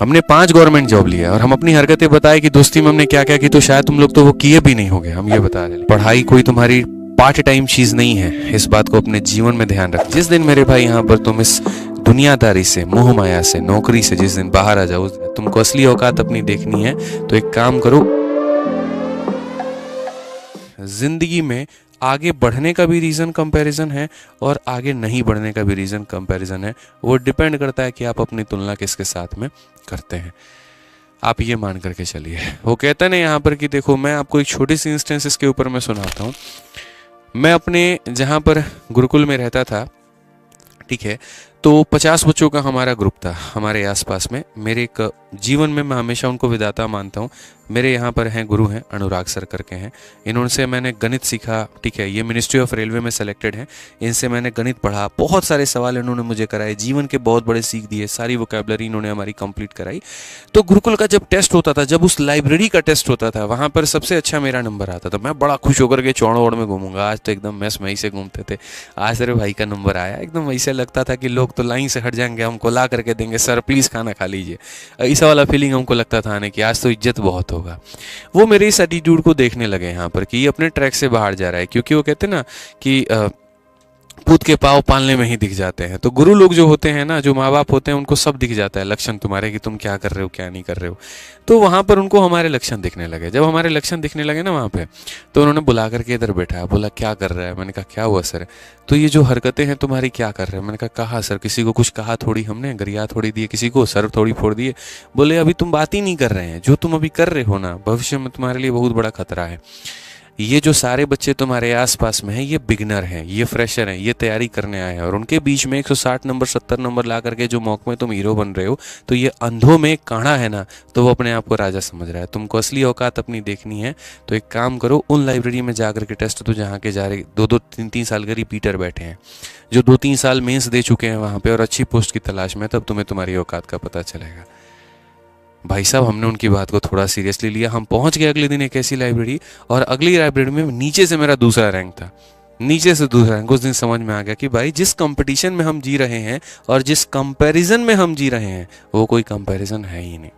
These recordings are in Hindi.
हमने 5 गवर्नमेंट जॉब लिया और हम अपनी हरकतें बताए कि दोस्ती में हमने क्या क्या की, तो शायद तुम लोग तो वो किए भी नहीं होगे, हम ये बता रहे हैं। पढ़ाई कोई तुम्हारी पार्ट टाइम चीज नहीं है, इस बात को अपने जीवन में ध्यान रख। जिस दिन मेरे भाई यहाँ पर तुम इस दुनियादारी से, मोह माया से, नौकरी से जिस दिन बाहर आ जाओ, तुमको असली औकात अपनी देखनी है तो एक काम करो, जिंदगी में आगे बढ़ने का भी रीज़न कंपैरिजन है और आगे नहीं बढ़ने का भी रीज़न कंपैरिजन है। वो डिपेंड करता है कि आप अपनी तुलना किसके साथ में करते हैं। आप ये मान करके चलिए। वो कहते हैं ना यहाँ पर कि देखो, मैं आपको एक छोटी सी इंस्टेंस इसके ऊपर मैं सुनाता हूँ। मैं अपने जहाँ पर गुरुकुल में रहता था, ठीक है, तो 50 बच्चों का हमारा ग्रुप था हमारे आसपास में। मेरे एक जीवन में मैं हमेशा उनको विधाता मानता हूँ। मेरे यहाँ पर हैं गुरु हैं, अनुराग सर करके हैं, इनसे मैंने गणित सीखा, ठीक है, ये मिनिस्ट्री ऑफ रेलवे में सेलेक्टेड हैं। इनसे मैंने गणित पढ़ा, बहुत सारे सवाल इन्होंने मुझे कराए, जीवन के बहुत बड़े सीख दिए, सारी वोकैबुलरी इन्होंने हमारी कंप्लीट कराई। तो गुरुकुल का जब टेस्ट होता था, जब उस लाइब्रेरी का टेस्ट होता था, वहाँ पर सबसे अच्छा मेरा नंबर आता था। मैं बड़ा खुश होकर के चौड़ में घूमूंगा, आज तो एकदम मैस मई से घूमते थे। आज तेरे भाई का नंबर आया, एकदम ऐसे लगता था कि लोग तो लाइन से हट जाएंगे, हमको ला करके देंगे, सर प्लीज़ खाना खा लीजिए, ऐसा वाला फीलिंग हमको लगता था आने की, आज तो इज्जत बहुत होगा। वो मेरे इस एटीट्यूड को देखने लगे यहाँ पर कि ये अपने ट्रैक से बाहर जा रहा है, क्योंकि वो कहते हैं ना कि पूत के पाँव पालने में ही दिख जाते हैं। तो गुरु लोग जो होते हैं ना, जो माँ बाप होते हैं, उनको सब दिख जाता है लक्षण तुम्हारे कि तुम क्या कर रहे हो क्या नहीं कर रहे हो। तो वहाँ पर उनको हमारे लक्षण दिखने लगे। जब हमारे लक्षण दिखने लगे ना वहाँ पे, तो उन्होंने बुला करके इधर बैठाया, बोला क्या कर रहा है। मैंने कहा क्या हुआ सर, तो ये जो हरकतें हैं तुम्हारी क्या कर रहे हैं। मैंने कहा सर किसी को कुछ कहा थोड़ी, हमने गरिया थोड़ी दिए किसी को, सर थोड़ी फोड़ दिए। बोले अभी तुम बात ही नहीं कर रहे हैं, जो तुम अभी कर रहे हो ना, भविष्य में तुम्हारे लिए बहुत बड़ा खतरा है। ये जो सारे बच्चे तुम्हारे आसपास में हैं, ये बिगनर हैं, ये फ्रेशर हैं, ये तैयारी करने आए हैं, और उनके बीच में 160 नंबर 70 नंबर ला करके जो मौके में तुम हीरो बन रहे हो, तो ये अंधों में काढ़ा है ना, तो वो अपने आप को राजा समझ रहा है। तुमको असली औकात अपनी देखनी है तो एक काम करो, उन लाइब्रेरी में जा करके टेस्ट तो जहाँ के जा रहे 2-2 3-3 साल के रिपीटर बैठे हैं, जो 2-3 साल मेंस दे चुके हैं वहाँ पे और अच्छी पोस्ट की तलाश में, तब तुम्हें तुम्हारी औकात का पता चलेगा। भाई साहब हमने उनकी बात को थोड़ा सीरियसली लिया। हम पहुंच गए अगले दिन एक ऐसी लाइब्रेरी, और अगली लाइब्रेरी में नीचे से मेरा दूसरा रैंक था, नीचे से दूसरा रैंक। उस दिन समझ में आ गया कि भाई जिस कंपटीशन में हम जी रहे हैं और जिस कंपैरिजन में हम जी रहे हैं, वो कोई कंपैरिजन है ही नहीं।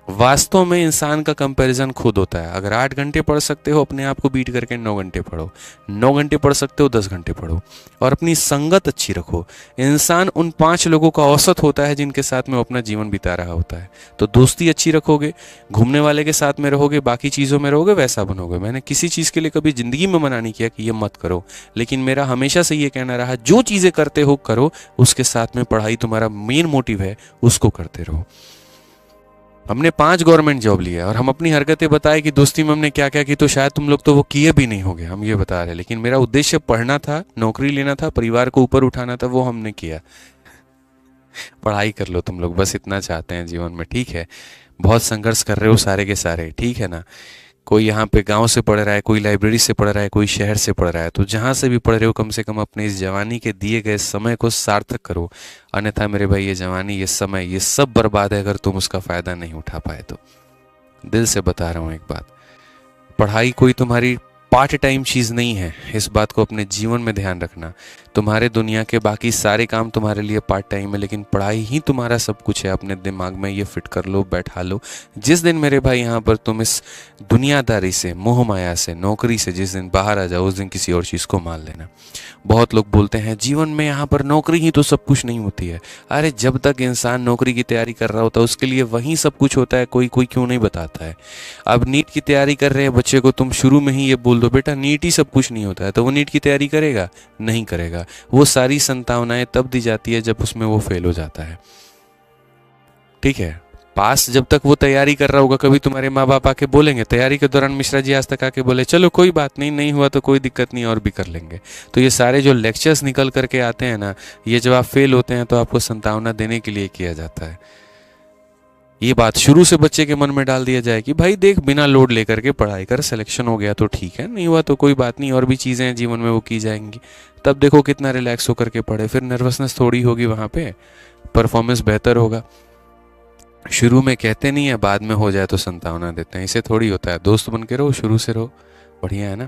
वास्तव में इंसान का कंपैरिजन खुद होता है। अगर 8 घंटे पढ़ सकते हो, अपने आप को बीट करके 9 घंटे पढ़ो, 9 घंटे पढ़ सकते हो 10 घंटे पढ़ो, और अपनी संगत अच्छी रखो। इंसान उन 5 लोगों का औसत होता है जिनके साथ में वो अपना जीवन बिता रहा होता है। तो दोस्ती अच्छी रखोगे, घूमने वाले के साथ में रहोगे, बाकी चीज़ों में रहोगे, वैसा बनोगे। मैंने किसी चीज़ के लिए कभी जिंदगी में मना नहीं किया कि ये मत करो, लेकिन मेरा हमेशा से ये कहना रहा, जो चीज़ें करते हो करो, उसके साथ में पढ़ाई तुम्हारा मेन मोटिव है, उसको करते रहो। हमने 5 गवर्नमेंट जॉब लिया और हम अपनी हरकतें बताए कि दोस्ती में हमने क्या क्या की, तो शायद तुम लोग तो वो किए भी नहीं होगे, हम ये बता रहे हैं। लेकिन मेरा उद्देश्य पढ़ना था, नौकरी लेना था, परिवार को ऊपर उठाना था, वो हमने किया। पढ़ाई कर लो तुम लोग, बस इतना चाहते हैं जीवन में, ठीक है। बहुत संघर्ष कर रहे हो सारे के सारे, ठीक है ना। कोई यहाँ पे गांव से पढ़ रहा है, कोई लाइब्रेरी से पढ़ रहा है, कोई शहर से पढ़ रहा है, तो जहाँ से भी पढ़ रहे हो, कम से कम अपने इस जवानी के दिए गए समय को सार्थक करो। अन्यथा मेरे भाई, ये जवानी, ये समय, ये सब बर्बाद है अगर तुम उसका फ़ायदा नहीं उठा पाए तो। दिल से बता रहा हूँ एक बात, पढ़ाई कोई तुम्हारी पार्ट टाइम चीज़ नहीं है, इस बात को अपने जीवन में ध्यान रखना। तुम्हारे दुनिया के बाकी सारे काम तुम्हारे लिए पार्ट टाइम है, लेकिन पढ़ाई ही तुम्हारा सब कुछ है। अपने दिमाग में ये फिट कर लो, बैठा लो। जिस दिन मेरे भाई यहाँ पर तुम इस दुनियादारी से, मोह माया से, नौकरी से जिस दिन बाहर आ जाओ, उस दिन किसी और चीज़ को मान लेना। बहुत लोग बोलते हैं जीवन में यहाँ पर नौकरी ही तो सब कुछ नहीं होती है। अरे जब तक इंसान नौकरी की तैयारी कर रहा होता है, उसके लिए वहीं सब कुछ होता है। कोई कोई क्यों नहीं बताता है। अब नीट की तैयारी कर रहे हैं बच्चे को तुम शुरू में ही ये बोल दो, बेटा नीट ही सब कुछ नहीं होता है, तो वो नीट की तैयारी करेगा? नहीं करेगा। वो सारी संभावनाएं तब दी जाती है जब उसमें वो फेल हो जाता है, ठीक है। पास जब तक वो तैयारी कर रहा होगा, कभी तुम्हारे माँ बाप आके बोलेंगे तैयारी के दौरान, मिश्रा जी आज तक आके बोले चलो कोई बात नहीं, नहीं हुआ तो कोई दिक्कत नहीं और भी कर लेंगे। तो ये सारे जो लेक्चर्स निकल करके आते हैं ना, ये जब आप फेल होते हैं तो आपको संभावना देने के लिए किया जाता है। ये बात शुरू से बच्चे के मन में डाल दिया जाए कि भाई देख, बिना लोड लेकर के पढ़ाई कर, सिलेक्शन हो गया तो ठीक है, नहीं हुआ तो कोई बात नहीं, और भी चीज़ें हैं जीवन में वो की जाएंगी। तब देखो कितना रिलैक्स होकर के पढ़े, फिर नर्वसनेस थोड़ी होगी, वहाँ पे परफॉर्मेंस बेहतर होगा। शुरू में कहते नहीं है, बाद में हो जाए तो संभावना देते हैं, इसे थोड़ी होता है। दोस्त बन के रहो, शुरू से रहो, बढ़िया है ना।